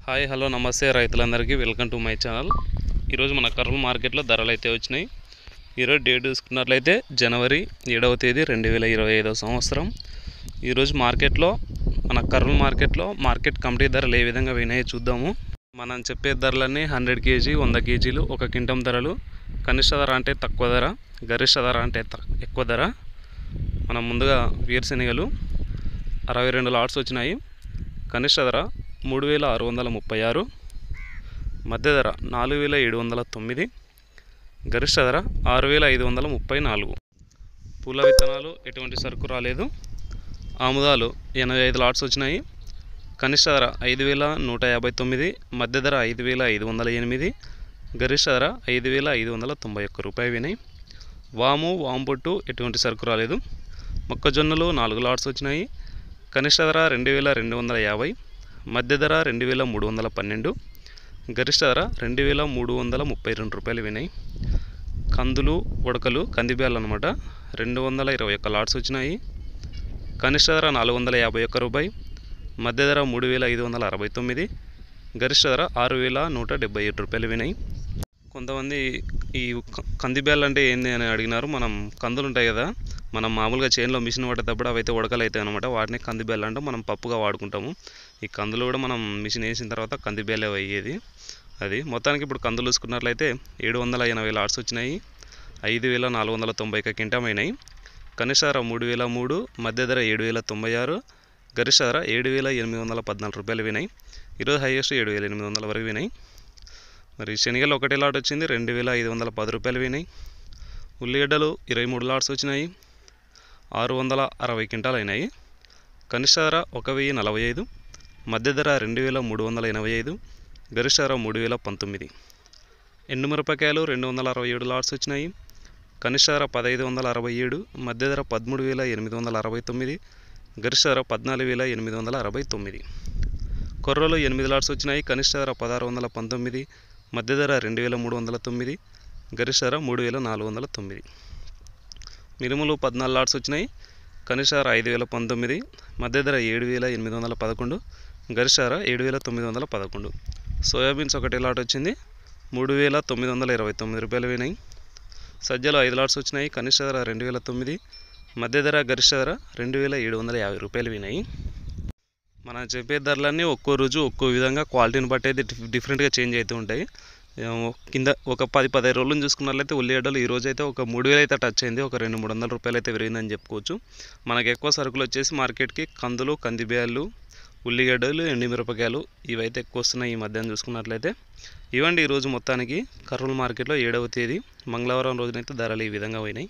Hi hello నమస్తే రైతులందరికీ welcome to my channel. ఈరోజు మన కర్నూలు మార్కెట్లో ధరలు అయితే వచ్చినాయి. ఈరోజు డేట్ చూసుకున్నట్లయితే జనవరి 7వ తేదీ 2025 సంవత్సరం. ఈరోజు మార్కెట్లో మన కర్నూలు మార్కెట్లో మార్కెట్ కమిటీ ధరలు ఏ విధంగా వినాయో చూద్దాము. మనం చెప్పే ధరలన్నీ 100 కేజీ 100 కేజీలు ఒక క్వింటం ధరలు. కనిష్ట ధర అంటే తక్కువ ధర, గరిష్ట ధర అంటే ఎక్కువ ధర. మనం ముందుగా వేరుశెనగలు 62 లాట్స్ వచ్చినాయి. కనిష్ట ధర 3636, మధ్య ధర 4709, గరిష్ట ధర 6534. పూల విత్తనాలు ఎటువంటి సరుకు రాలేదు. ఆముదాలు 85 లాట్స్ వచ్చినాయి. కనిష్ట ధర 5159, మధ్య ధర 5508, గరిష్ట ధర 5591 రూపాయలు వినాయి. వాము పొట్టు ఎటువంటి సరుకు రాలేదు. మొక్కజొన్నలు 4 లాట్స్ వచ్చినాయి. కనిష్ట ధర 2250, మధ్య ధర 2312, గరిష్ట ధర 2332 రూపాయలు వినాయి. కందులు ఉడకలు కందిబ్యాలు అనమాట 221 లాట్స్ వచ్చినాయి. కనిష్ట ధర 451 రూపాయి, మధ్య ధర 3569, గరిష్ట ధర 6177 రూపాయలు వినాయి. కొంతమంది ఈ కందిబ్యాలు అంటే ఏంది అని అడిగినారు. మనం కందులు ఉంటాయి కదా, మనం మామూలుగా చేనులో మిషన్ పట్టేటప్పుడు అవైతే ఉడకలు అవుతాయి అనమాట. వాటిని కందిబ్యాలు అంటే మనం పప్పుగా వాడుకుంటాము. ఈ కందులు కూడా మనం మిషన్ వేసిన తర్వాత కందిబ్యాలే అయ్యేది. అది మొత్తానికి ఇప్పుడు కందులు చూసుకున్నట్లయితే 780 లాట్స్ వచ్చినాయి. 5490 క్వింటాం అయినాయి. కనిష్ట ధర 3003, మధ్య ధర 7096, గరిష్ట ధర 7814 రూపాయలు వినాయి. ఈరోజు హైయెస్ట్ 7800 వరకు వినాయి. మరి శనగలు ఒకటి లాట్ వచ్చింది 2510 రూపాయలు వినాయి. ఉల్లిగడ్డలు 23 లాట్స్ వచ్చినాయి. 660 క్వింటాలు అయినాయి. కనిష్ట ధర 1045, మధ్య ధర 2385, గరిష్ట ధర 3019. ఎండుమిరపకాయలు 267 లాట్స్ వచ్చినాయి. కనిష్ట ధర 1567, మధ్య ధర 13869, గరిష్ట ధర 14869. కొర్రలు 8 లాట్స్ వచ్చినాయి. కనిష్ట ధర 1619, మధ్య ధర 2309, గరిష్ట ధర 3409. మినుములు 14 లాట్స్ వచ్చినాయి. కనిష్ట ధర 5019, మధ్య ధర 7811, గరిష్ట ధర 7911. సోయాబీన్స్ ఒకటి లాట్ వచ్చింది 3929 రూపాయలు వినాయి. సజ్జలు 5 లాట్స్ వచ్చినాయి. కనిష్ట ధర 2009, మధ్య ధర గరిష్ట ధర 2750 రూపాయలు వినాయి. మనం చెప్పే ధరలన్నీ ఒక్కో రోజు ఒక్కో విధంగా క్వాలిటీని బట్టి అయితే డిఫరెంట్గా చేంజ్ అవుతూ ఉంటాయి. కింద ఒక 10-15 రోజులను చూసుకున్నట్లయితే ఉల్లిగడ్డలు ఈ రోజు అయితే ఒక 3000 అయితే టచ్ అయింది. ఒక 200-300 రూపాయలు అయితే పెరిగిందని చెప్పుకోవచ్చు. మనకు ఎక్కువ సరుకులు వచ్చేసి మార్కెట్కి కందులు, కందిబ్యాలు, ఉల్లిగడ్డలు, ఎండుమిరపకాయలు ఇవైతే ఎక్కువ వస్తున్నాయి ఈ మధ్యాహ్నం చూసుకున్నట్లయితే. ఇవ్వండి ఈరోజు మొత్తానికి కర్నూలు మార్కెట్లో 7వ తేదీ మంగళవారం రోజునైతే ధరలు ఈ విధంగా పోయినాయి.